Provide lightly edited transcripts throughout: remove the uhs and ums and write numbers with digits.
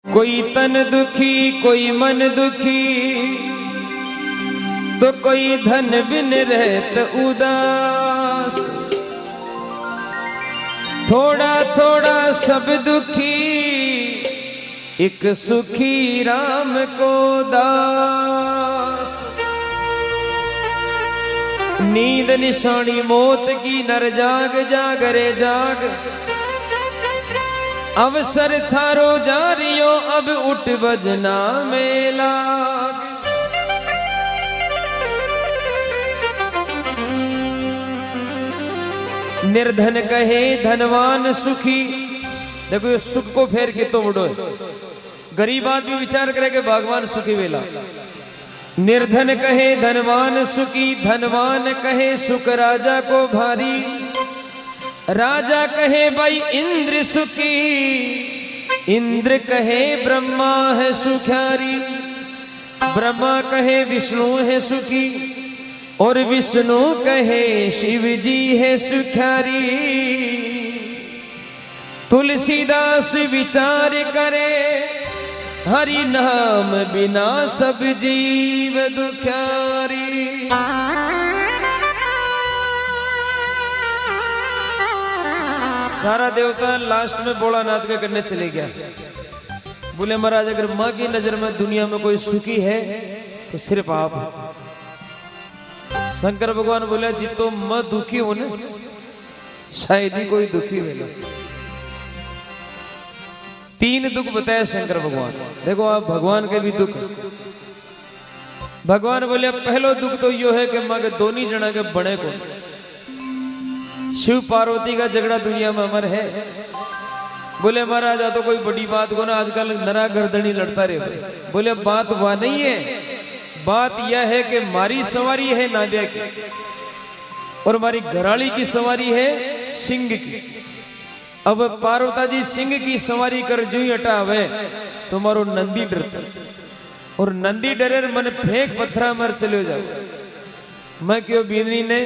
कोई तन दुखी कोई मन दुखी, तो कोई धन बिन रहत उदास। थोड़ा थोड़ा सब दुखी, एक सुखी राम को दास। नींद निशानी मौत की नर जाग जाग रे जाग, अवसर थारो जारियो अब उठ बजना में लाग। निर्धन कहे धनवान सुखी, देखो ये सुख को फेर के तो बड़ो है। गरीब आदमी विचार करे कि भगवान सुखी वेला। निर्धन कहे धनवान सुखी, धनवान कहे सुख राजा को भारी। राजा कहे भाई इंद्र सुखी, इंद्र कहे ब्रह्मा है सुखारी। ब्रह्मा कहे विष्णु है सुखी, और विष्णु कहे शिव जी है सुखारी। तुलसीदास विचार करे, हरि नाम बिना सब जीव दुखारी। सारा देवता लास्ट में भोलानाथ के करने चले गया। बोले महाराज अगर माँ की नजर में दुनिया में कोई सुखी है तो सिर्फ आप हैं। शंकर भगवान बोले जी तो मैं दुखी हूं ना, शायद ही कोई दुखी हो। तीन दुख बताए शंकर भगवान। देखो आप भगवान के भी दुख। भगवान बोले पहलो दुख तो यो है कि माँ के दोनों जना के बड़े को। शिव पार्वती का झगड़ा दुनिया में अमर है। बोले महाराज तो कोई बड़ी बात को ना, आजकल नरा गर्दनी लड़ता रहे। बोले बात वह नहीं है, बात यह है कि मारी सवारी है नादिया की, और हमारी घराली की सवारी है सिंह की। अब पार्वता जी सिंह की सवारी कर जो ही हटावे तो मारो नंदी डरता, और नंदी डरे मन फेंक पत्थरा मर चले जाओ। मैं क्यों बींदनी ने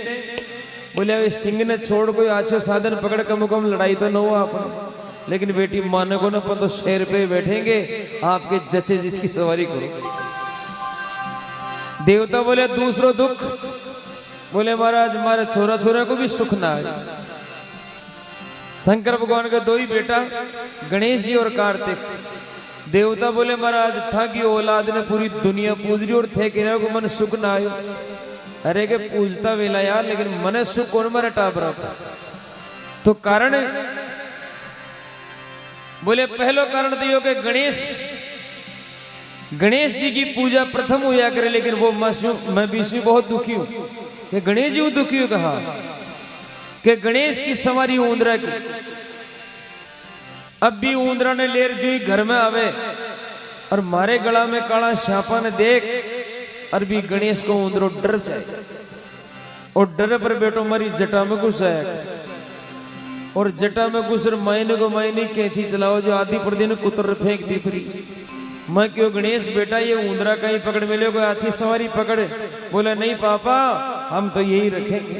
बोले सिंह ने छोड़ कोई आछो साधन पकड़ के मुकम लड़ाई तो न हुआ आप, लेकिन बेटी माने को न अपन तो शेर पे बैठेंगे, आपके जचे जिसकी सवारी करो। देवता बोले दूसरो दुख। बोले महाराज हमारे छोरा छोरा को भी सुख ना आए। शंकर भगवान के दो ही बेटा गणेश जी और कार्तिक। देवता बोले महाराज था कि औलाद ने पूरी दुनिया पूज रही और थे कि को मन सुख ना आयो। अरे के पूजता वेला यार, लेकिन मन सुख कौन मरे टाबरा। तो कारण बोले पहलो कारण दियो कि गणेश जी की पूजा प्रथम हुआ करे, लेकिन वो मैं भी बहुत दुखी हूं कि गणेश जी दुखी हो। कहा कि गणेश की सवारी ऊंदरा की। अब भी ऊंदरा ने लेर जो ही घर में आवे और मारे गला में काला श्यापा ने देख, और भी गणेश को ऊंदरो डर जाए, और डर पर बेटो मारी जटा में घुस आया, और जटा में घुस मायने को मायने कैंची चलाओ जो आधी पर दिन कुतर फेंक दी परी। मैं क्यों गणेश बेटा ये ऊंदरा कहीं पकड़ मिले कोई अच्छी सवारी पकड़। बोला नहीं पापा हम तो यही रखेंगे,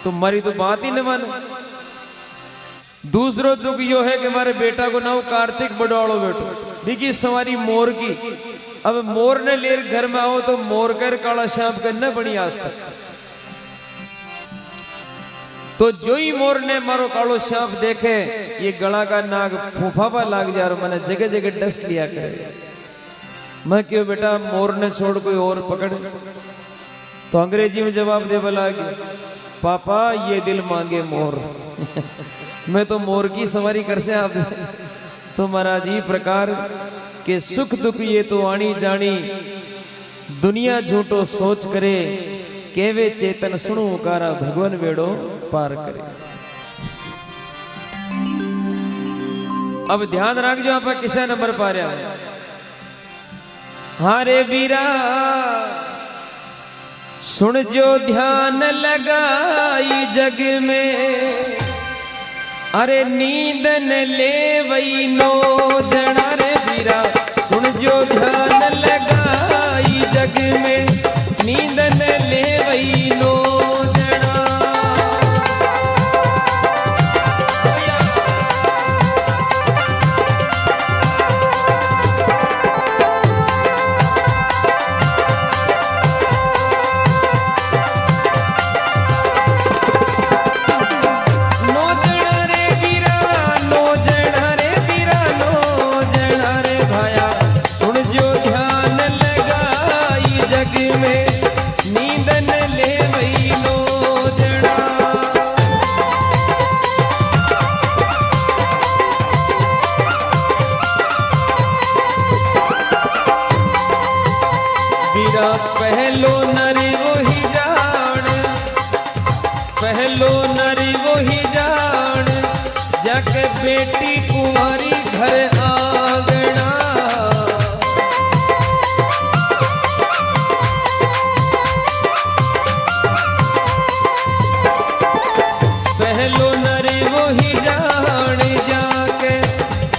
तुम्हारी तो बात ही न मानो। दूसरो दुख यो है कि हमारे बेटा को नाम कार्तिक बडौड़ो बेटो बिकी सवारी मोर की। अब मोर ने लेर घर में आओ तो मोर कर काला श्याम करना बड़ी आज तक। तो जो ही मोर ने मारो कालो श्याम देखे, ये गला का नाग फूफापा लाग जा रहा, मैंने जगह जगह डस्ट लिया करे। मैं क्यों बेटा मोर ने छोड़ कोई और पकड़। तो अंग्रेजी में जवाब दे बोला पापा ये दिल मांगे मोर। मैं तो मोर की सवारी कर से आप। तो महाराज ये प्रकार के सुख दुख ये तो आनी जानी, दुनिया झूठो सोच करे, केवे चेतन सुनु कारा भगवान वेड़ो पार करे। अब ध्यान रख जो आप किसे नंबर पा रहा है। हारे वीरा सुन जो ध्यान लगाई जग में, अरे नींद न ले वही नो जना। रे वीरा सुन जो ध्यान लगाई जग में, नींद न ले वही नो जना। पहलो नरी वही जान, पहलो नरी वही जान, जाके बेटी कुंवारी घर आंगना। पहलो नरी वही जान, जाके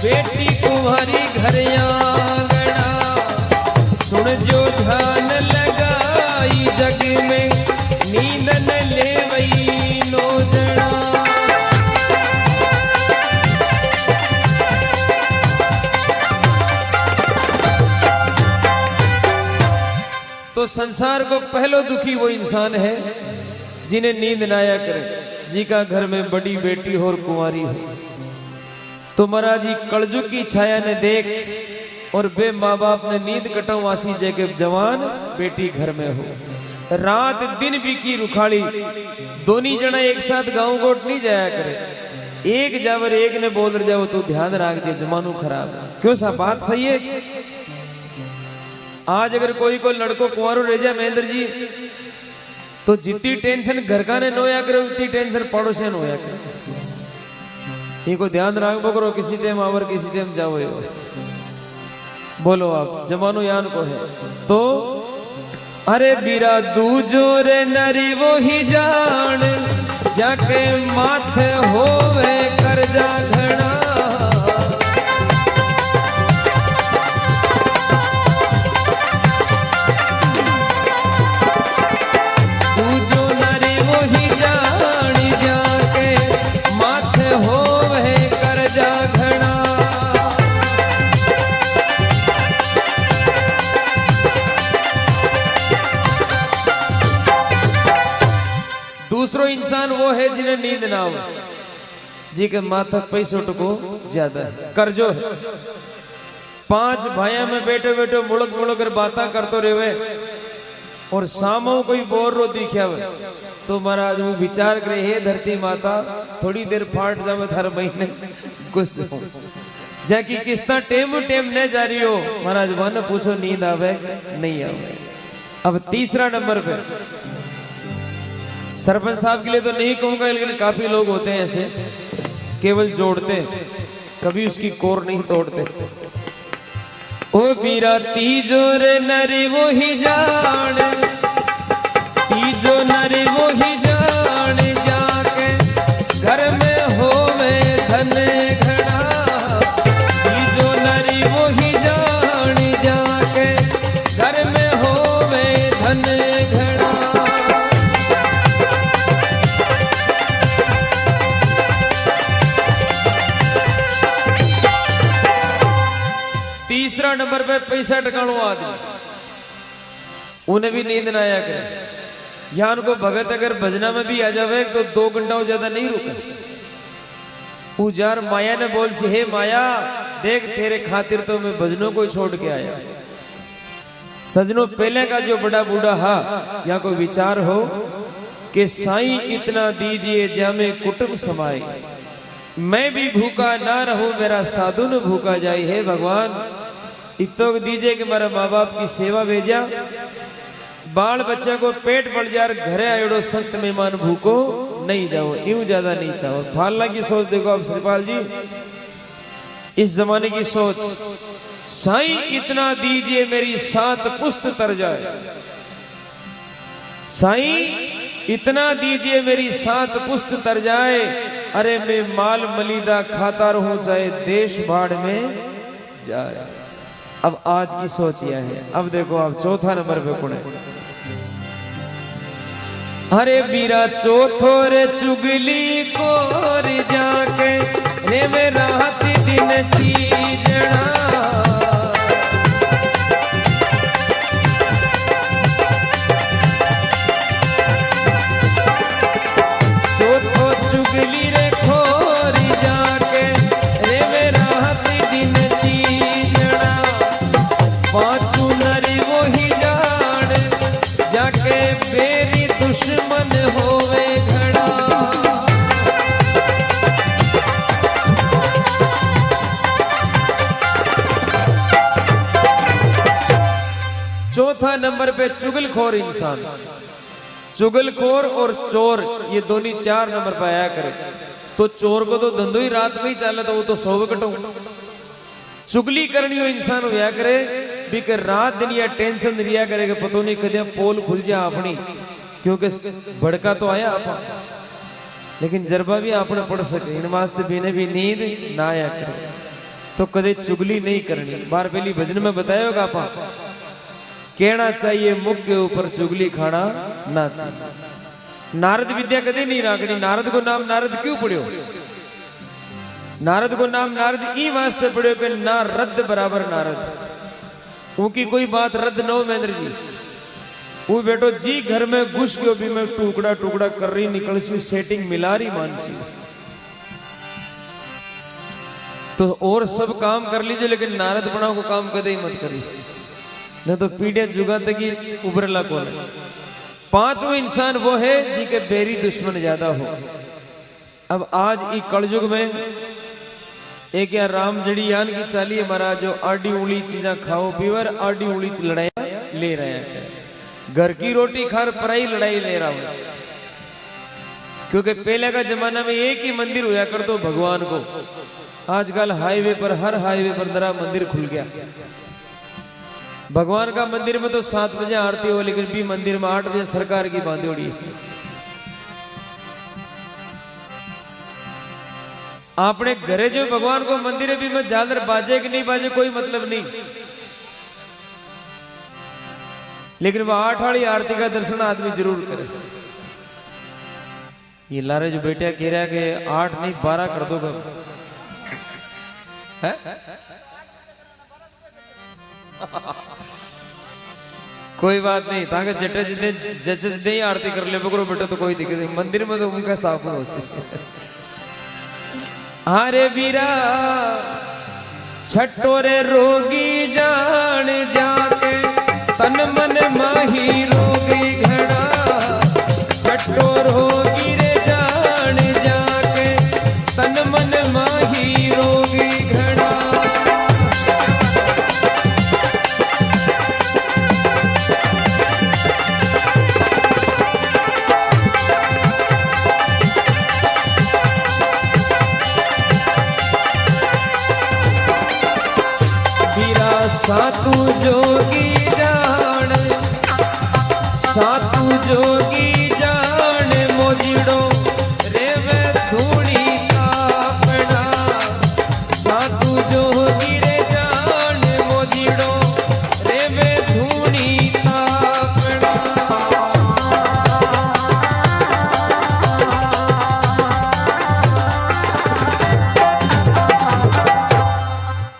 बेटी कुंवारी घर आंगना। सुन जो ध्यान लगाई जग में, नींद न ले वही नो जड़ा। तो संसार को पहलो दुखी वो इंसान है जिन्हें नींद ना आया करे, जी का घर में बड़ी बेटी हो और कुंवारी हो। तो महाराज जी कलजुग की छाया ने देख और बे माँ बाप ने नींद कटवासी जगह जवान बेटी घर में हो। रात दिन भी की रुखाड़ी, दोनों जना एक साथ गांव गोट नहीं जाया करे। एक जावर एक ने बोल जाओ तो ध्यान रख जे जमानो खराब। क्यों सा बात सही है। आज अगर कोई को लड़को कुंवारो रह जाए महेंद्र जी, तो जितनी टेंशन घर का ने नोया करे उतनी टेंशन पड़ोसे नोया करे। इनको ध्यान रखो करो, किसी टाइम आवर किसी टाइम जाओ। बोलो आप जमानो यान को है तो। अरे बीरा दूजो रे नरी वो ही जान, जाके माथे होवे कर जा घड़ा। दूसरो इंसान वो है जिन्हें नींद ना हो, जी के माथा पैसों को ज्यादा कर्जो है। 5 भाइयों में बैठे बैठे मुड़क मुड़क कर बातें करते रहे और सामो कोई बोर रो दिखा हुआ तो महाराज वो विचार करे, हे धरती माता थोड़ी देर फाट जावे थारे महीने गुस्से जाकी किस्ता टेम टेम न जा रही हो। महाराज वन पूछो नींद आवे नहीं आवे। अब तीसरा नंबर पे सरपंच साहब के लिए तो नहीं कहूंगा, लेकिन काफी लोग होते हैं ऐसे केवल जोड़ते, कभी उसकी कोर नहीं तोड़ते। ओ बीरा तीजो रे नरी वो ही जान, तीजो नरी वो ही जान, जाके घर में होवे धन घड़ा। तीजो नरी वो ही जान, जाके घर में होवे धन घड़ा। तीसरा नंबर पे पैसा टकाणो आदमी, उन्हें भी नींद ना आया करे। या उनको भगत अगर भजना में भी आ जावे तो 2 घंटा ज्यादा नहीं रुके। उजार माया ने बोल सी, हे माया देख तेरे खातिर तो मैं भजनों को छोड़ के आया। सजनों पहले का जो बड़ा बूढ़ा हा या कोई विचार हो कि साईं इतना दीजिए जामे कुटुंब समाए, मैं भी भूखा ना रहूं मेरा साधु न भूखा जाए। हे भगवान इतो दीजिए कि मेरा माँ बाप की सेवा भेजा, बाल बच्चा को पेट बढ़ जा, घरे आयोड़ो संत मेहमान भूखो नहीं जाओ। यूं ज्यादा नहीं चाहो। फालना की सोच देखो आप श्रीपाल जी, इस जमाने की सोच, साईं इतना दीजिए मेरी 7 पुस्त तर जाए। साईं इतना दीजिए मेरी 7 पुस्त तर जाए। अरे मैं माल मलिदा खाता रहूं चाहे देश बाढ़ में जाए। अब आज की सोच यह है। अब देखो आप चौथा नंबर पे कौन है। अरे बीरा चौथो रे चुगली को रे जाके रे में रात दिन चीजड़ा। चौथो चुगली रे खोरी जाके रे में रात दिन चीजड़ा। पांचू नरी वो ही जान जाके बेरी दुश्मन होवे घड़ा। चौथा नंबर पे चुगलखोर इंसान। चुगलखोर और चोर ये दोनों 4 नंबर पे आया करे। तो चोर को तो धंधो ही रात में ही चले तो वो तो 100 कटो। चुगली करनी हो इंसान होया करे भी कर रात दिन या टेंशन रिया करेगा पतो नहीं कदे पोल खुल जा अपनी, क्योंकि भड़का तो आया आप लेकिन जरबा भी आपने पढ़ सके। इन वास्ते बिने भी नींद ना आया करे तो कदे चुगली नहीं करनी। बार पहली भजन में बताया होगा आपा कहना चाहिए मुख के ऊपर चुगली खाना ना चाहिए। नारद विद्या कदे नहीं राखनी। नारद को नाम नारद क्यों पढ़ियो? नारद को नाम नारद ई वास्ते पढ़ियो कि ना रद्द बराबर नारद। उनकी कोई बात रद्द न हो महेंद्र जी। वो बेटो जी घर में घुस गयो भी मैं टुकड़ा टुकड़ा कर रही निकल सी सेटिंग मिला रही मानसी तो और सब काम कर लीजिए लेकिन नारद बना को काम कदे ही मत करिए न तो पीढ़िया जुगा तक ही उभरला कौन। 5वां इंसान वो है जी के बेरी दुश्मन ज्यादा हो। अब आज ई कलयुग में एक या राम जड़ी यान की चाली महाराज जो आडी उंगली चीजा खाओ पीवर आडी उंगली लड़ाई ले रहे हैं। घर की रोटी खार पराई लड़ाई ले रहा हूं। क्योंकि पहले का जमाना में एक ही मंदिर हुआ कर तो भगवान को। आजकल हाईवे पर हर हाईवे पर नया मंदिर खुल गया। भगवान का मंदिर में तो 7 बजे आरती हो लेकिन भी मंदिर में 8 बजे सरकार की बांधी उड़ी। आपने घरे जो भगवान को मंदिर भी में झालर बाजे कि नहीं बाजे कोई मतलब नहीं, लेकिन वह 8 वाली आरती का दर्शन आदमी जरूर करे। ये लारे जो बेटिया कह रहा है कि 8 नहीं 12 कर दो है? कोई बात नहीं ताकि जटे जितने जैसे जितने ही आरती कर ले बकरो बेटा तो कोई दिक्कत नहीं। मंदिर में तो उनका साफ हो सकता। अरे वीरा छटोरे रोगी जान जाके तन मन माही रोगी घड़ा छटो रोगी रे जान जाके तन मन माही रोगी घड़ा। वीरा सातु जोगी जान सातु जोगी जान मोजिड़ो रेवे धूणी तापड़ा सातु जोगी रे जान मोजिड़ो रेवे धूणी तापड़ा।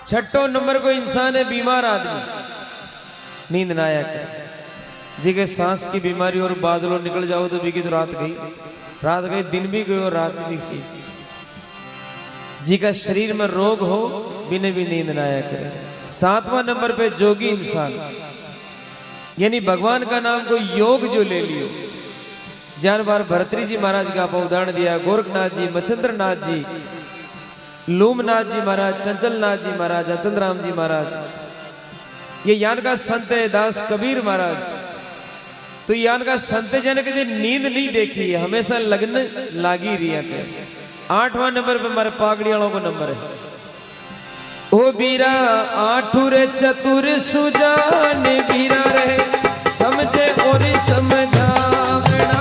छठो नंबर को इंसान है बीमार आदमी नींद ना आया करे जी के सांस की बीमारी और बादलों निकल जाओ तो भी की तो रात गई दिन भी गई और रात भी गई। जी का शरीर में रोग हो बिने भी नींद ना आया करे। 7वां नंबर पे जोगी इंसान यानी भगवान का नाम को योग जो ले लियो। जान बार भरतरी जी महाराज का आप उदाहरण दिया, गोरखनाथ जी, मच्छिंद्रनाथ जी, लूमनाथ जी महाराज, चंचलनाथ जी महाराज, चंद्राम जी महाराज, ये यान का संत है दास कबीर महाराज। तो यान का संत जन के नींद नहीं देखी है, हमेशा लगन लागी रिया के। 8वां नंबर पे हमारे पागड़ी वालों को नंबर है। ओ बीरा आठुर चतुर सुजान बीरा रहे समझे और समझावना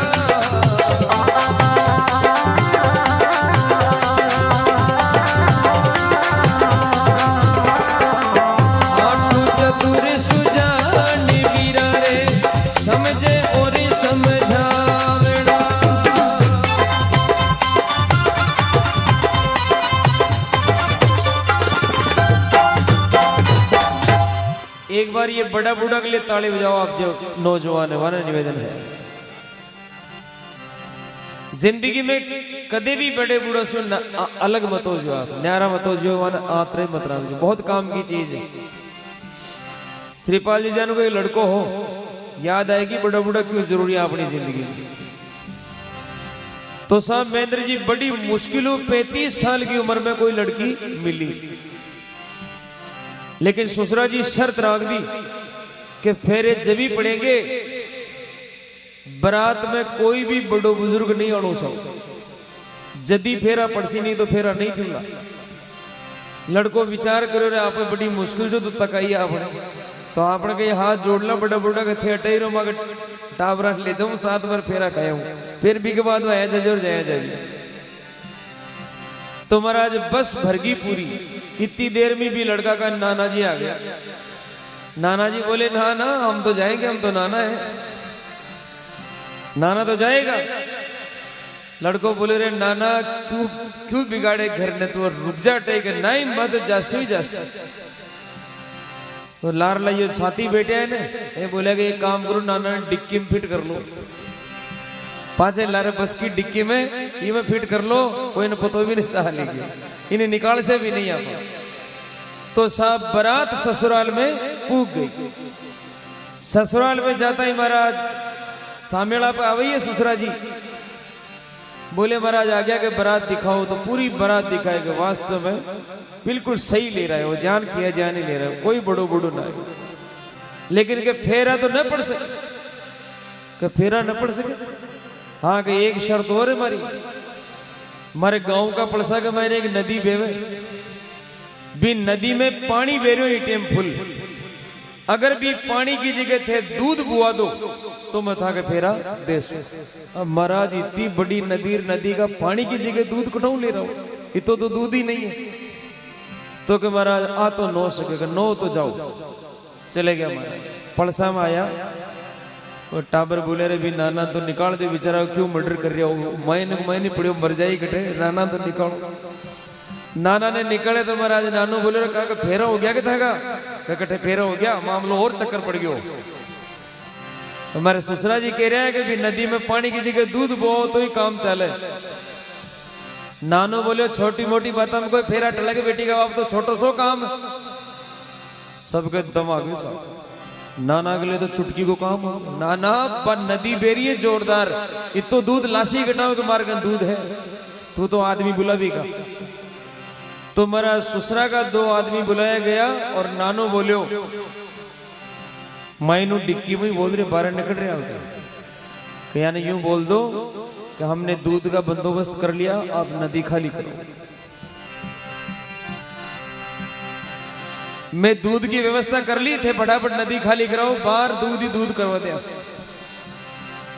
एक बार ये बड़ा बूढ़ा के लिए ताली बजाओ आप जो नौजवान है। वाला निवेदन है जिंदगी में कदे भी बड़े बूढ़ों से अलग मत हो जो आप न्यारा मत हो जो आतरे मत रख जो बहुत काम की चीज है। श्रीपाल जी जान को लड़को हो याद आएगी बड़ा बूढ़ा क्यों जरूरी है अपनी जिंदगी में। तो साहब महेंद्र जी बड़ी मुश्किलों 35 साल की उम्र में कोई लड़की मिली, लेकिन ससुरा जी शर्त रख दी कि फेरे जब ही पड़ेंगे बारात में कोई भी बड़ो बुजुर्ग नहीं आनो सो, जदी फेरा पड़सी नहीं तो फेरा नहीं दूंगा। लड़को विचार करो रे आप बड़ी मुश्किल से तो तकाई आपने, तो आपने कहीं हाथ जोड़ना बड़ा बड़ा के थे अटई रो मगर टाबरा ले जाऊं 7 बार फेरा खाया हूं, फिर भी के बाद में आया जाजे और जाया जाजे। तो महाराज बस भरगी पूरी, इतनी देर में भी लड़का का नाना जी आ गया। नाना जी बोले ना ना हम तो जाएंगे, हम तो नाना है, नाना तो जाएगा। लड़को बोले रे नाना क्यों क्यों बिगाड़े घर ने, तू रुक जा टेक, नहीं मत जासू ही जासू। तो लार लाइयो साथी बेटे है ने, ये बोले कि एक काम करो नाना ने डिक्की में फिट कर लो, पांचे लारे बस की डिक्की में ये में फिट कर लो, कोई न पतो भी नहीं चाह लेगी, इन्हें निकाल से भी नहीं आता। तो साहब बारात ससुराल में पूग गई। ससुराल में जाता ही महाराज सामेड़ा पे आ गई है ससुरा जी, बोले महाराज आ गया कि बारात दिखाओ, तो पूरी बारात दिखाएगा। वास्तव में बिल्कुल सही ले रहा है वो, जान किया जान ही ले रहा है, कोई बड़ो बड़ो ना है। लेकिन के फेरा तो न पड़ सके, के फेरा न पड़ सके। हाँ कि एक शर्त और है हमारी, हमारे गांव का पड़सा के मैंने एक नदी बेवे भी, नदी में पानी बह रहे हो टेम फुल, अगर भी पानी की जगह थे दूध बुआ दो तो मैं था के फेरा दे सो। अब महाराज इतनी बड़ी नदी, नदी का पानी की जगह दूध कटाऊ ले रहा हूं, ये तो दूध ही नहीं है। तो कि महाराज आ तो नो सकेगा, नो तो जाओ। चले गया महाराज, पड़सा में आया वो टाबर बोले रे भी नाना तो निकाल दे बेचारा, क्यों मर्डर कर रहा हो, मैंने पड़ियो मर जाए कटे, नाना तो निकालो। नाना ने निकले तो महाराज नानू बोले रे कहा फेरा हो गया क्या था, कटे फेरा हो गया, मामलो और चक्कर पड़ गयो। हमारे ससुरा जी कह रहे हैं कि भी नदी में पानी की जगह दूध बो तो ही काम चले। नानो बोले छोटी मोटी बात में कोई फेरा टला के बेटी का बाप तो छोटो सो काम, सबके दम आ गए। नाना के लिए तो चुटकी को काम हो, नाना पर नदी बेरी है जोरदार, इतो दूध लाशी घटाओ के मार दूध है, तू तो आदमी बुला भी का। तो मेरा ससुरा का 2 आदमी बुलाया गया और नानो बोलियो मायनू डिक्की में बोल रहे बाहर निकल रहे होगा, यानी यूं बोल दो कि हमने दूध का बंदोबस्त कर लिया, आप नदी खाली करो, मैं दूध की व्यवस्था कर ली थे, फटाफट नदी खाली कराओ, बाहर दूध ही दूध करवा दिया।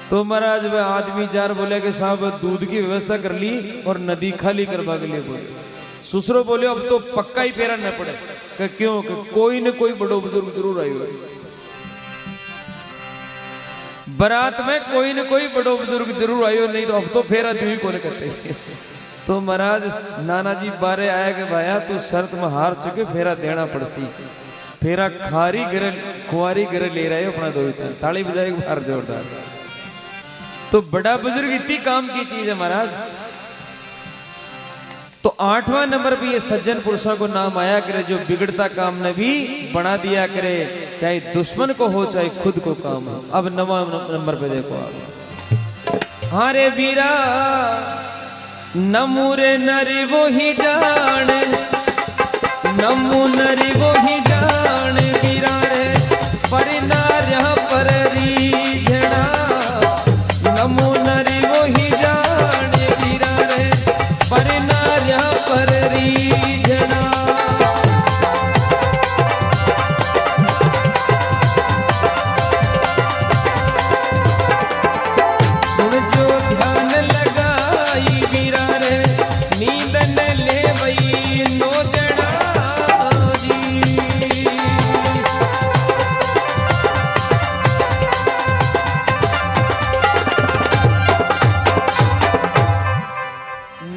तो महाराज वह आदमी 4 बोले कि साहब दूध की व्यवस्था कर ली और नदी खाली करवा के लिए बोले। ससुरो बोले अब तो पक्का ही फेरा न पड़े, कि क्यों कि कोई न कोई बड़ो बुजुर्ग जरूर आएगा, बारात में कोई न कोई बड़ो बुजुर्ग जरूर आयो, नहीं तो अब तो फेरा दू ही कौन करते। तो महाराज नाना जी बारे आया कि भाया तू शर्त में हार चुके, फेरा देना पड़सी, फेरा खारी गर कुआरी गर ले रहे हो अपना दो, ताली बजाए बाहर जोरदार। तो बड़ा बुजुर्ग इतनी काम की चीज है महाराज। तो 8वां नंबर पे ये सज्जन पुरुषों को नाम आया करे, जो बिगड़ता काम ने भी बना दिया करे, चाहे दुश्मन को हो चाहे खुद को काम हो। अब 9वां नंबर पे देखो आप, हाँ रे वीरा नमू रे नरी वो ही जान, नमू नरी वो ही जान, वीरा रे पर नार्या पर रीझना, नमू नरी वो ही जान, वीरा रे पर नार्या पर रीझना। सुन जो ध्यान लगाई वीरा रे, नींद न ले वही नो जड़ा जी।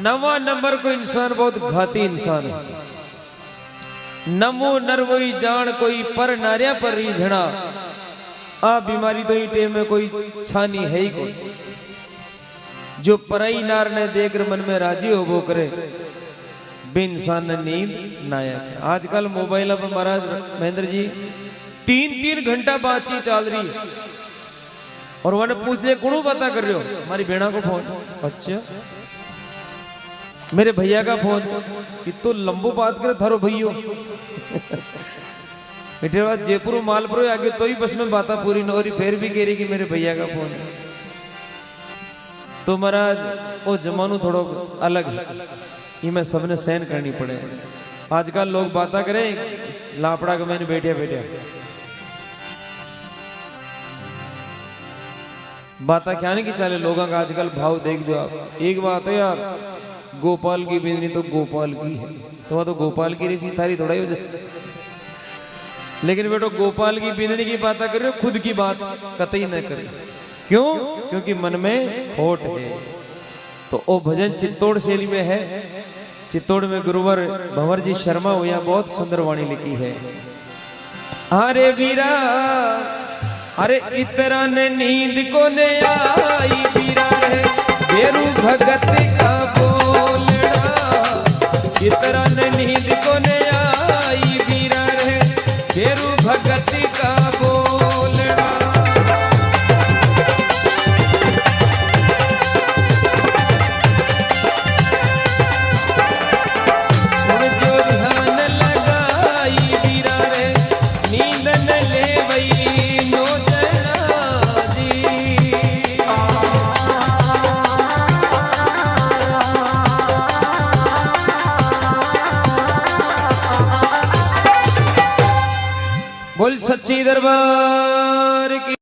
9वां नंबर को इंसान बहुत घाती इंसान है। नमो नर वही जान कोई पर नार्या पर रीझना, आ बीमारी तो ही टेम में कोई छानी है ही कोई, जो परई नार ने देखकर मन में राजी हो वो करे, बे इंसान ने नींद नाया। आजकल मोबाइल पर महाराज महेंद्र जी 3-3 घंटा बातचीत चल रही है, और वन पूछ ले कौन बात कर रहे हो, हमारी बेड़ा को फोन, अच्छा मेरे भैया का फोन, इतो लंबो बात करे थारो भैयो। इटे बाद जयपुर मालपुर आगे तो ही बस में बाता पूरी न हो रही, फिर भी कह रही कि मेरे भैया का फोन है। तो महाराज वो जमानू थोड़ो अलग है, ये मैं सबने सहन करनी पड़े। आजकल लोग बाता करें लापड़ा के मैंने बैठे बैठे बाता क्या नहीं कि चले लोगों का आजकल भाव देख जो आप। एक बात है यार, गोपाल की बिजली तो गोपाल की है, तो वह तो गोपाल की रही थारी थोड़ा ही वजह से। लेकिन बेटो गोपाल की बिंदनी की बात कर रहे हो, खुद की बात कतई न करे। क्यों? क्योंकि मन में खोट है। तो ओ भजन चित्तौड़ शैली में है। चित्तौड़ में गुरुवर भंवर जी शर्मा हुआ बहुत सुंदर वाणी लिखी है। अरे वीरा अरे इतरा ने नींद को ने आई वीरा रे बेरू भगत का बोलना, इतरा ने नींद को ने आई वीरा रे बेरू भगत का बोलना। सुन जो ध्यान लगाई वीरा रे नींद न ले वही नो जना जी। बोल सच्ची दरबार की।